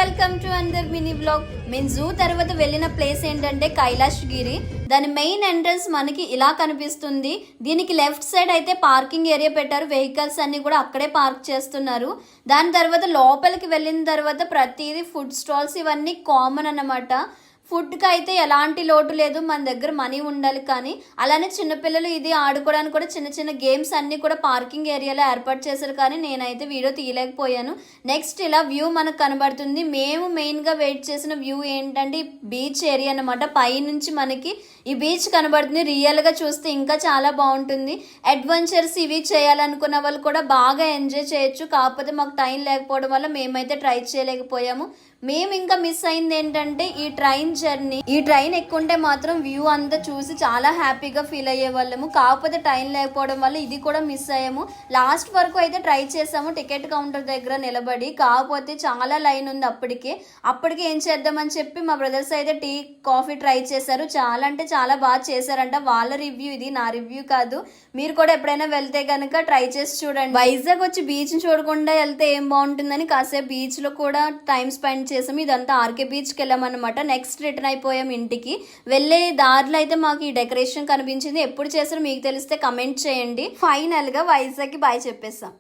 Welcome to another mini blog. మేము zoo తర్వాత వెళ్ళిన ప్లేస్ ఏంటంటే కైలాష్గిరి. దాని మెయిన్ ఎంట్రన్స్ మనకి ఇలా కనిపిస్తుంది. దీనికి లెఫ్ట్ సైడ్ అయితే పార్కింగ్ ఏరియా పెట్టారు. వెహికల్స్ అన్ని కూడా అక్కడే పార్క్ చేస్తున్నారు. దాని తర్వాత లోపలికి వెళ్ళిన తర్వాత ప్రతిదీ ఫుడ్ స్టాల్స్ ఇవన్నీ కామన్ అన్నమాట. ఫుడ్కి అయితే ఎలాంటి లోటు లేదు, మన దగ్గర మనీ ఉండాలి. కానీ అలానే చిన్నపిల్లలు ఇది ఆడుకోవడానికి కూడా చిన్న చిన్న గేమ్స్ అన్నీ కూడా పార్కింగ్ ఏరియాలో ఏర్పాటు చేశారు. కానీ నేనైతే వీడియో తీయలేకపోయాను. నెక్స్ట్ ఇలా వ్యూ మనకు కనబడుతుంది. మేము మెయిన్గా వెయిట్ చేసిన వ్యూ ఏంటంటే బీచ్ ఏరియా అన్నమాట. పైనుంచి మనకి ఈ బీచ్ కనబడుతుంది. రియల్గా చూస్తే ఇంకా చాలా బాగుంటుంది. అడ్వెంచర్స్ ఇవి చేయాలనుకున్న వాళ్ళు కూడా బాగా ఎంజాయ్ చేయొచ్చు. కాకపోతే మాకు టైం లేకపోవడం వల్ల మేమైతే ట్రై చేయలేకపోయాము. మేము ఇంకా మిస్ అయింది ఏంటంటే ఈ ట్రైన్ జర్నీ. ఈ ట్రైన్ ఎక్కుంటే మాత్రం వ్యూ అంతా చూసి చాలా హ్యాపీగా ఫీల్ అయ్యే వాళ్ళము. కాకపోతే టైం లేకపోవడం వల్ల ఇది కూడా మిస్ అయ్యాము. లాస్ట్ వరకు అయితే ట్రై చేసాము టికెట్ కౌంటర్ దగ్గర నిలబడి. కాకపోతే చాలా లైన్ ఉంది. అప్పటికి ఏం చేద్దామని చెప్పి మా బ్రదర్స్ అయితే టీ కాఫీ ట్రై చేశారు. చాలా అంటే చాలా బాగా చేశారంట. వాళ్ళ రివ్యూ ఇది, నా రివ్యూ కాదు. మీరు కూడా ఎప్పుడైనా వెళ్తే కనుక ట్రై చేసి చూడండి. వైజాగ్ వచ్చి బీచ్ని చూడకుండా వెళ్తే ఏం బాగుంటుందని కాసేపు బీచ్లో కూడా టైం స్పెండ్ చేసాము. ఇదంతా ఆర్కే బీచ్కి వెళ్ళామన్నమాట. నెక్స్ట్ రిటర్న్ అయిపోయాం ఇంటికి. వెళ్ళే దారిలో అయితే మాకు ఈ డెకరేషన్ కనిపించింది. ఎప్పుడు చేస్తారో మీకు తెలిస్తే కమెంట్ చేయండి. ఫైనల్గా వైజాగ్కి బాయ్ చెప్పేసాం.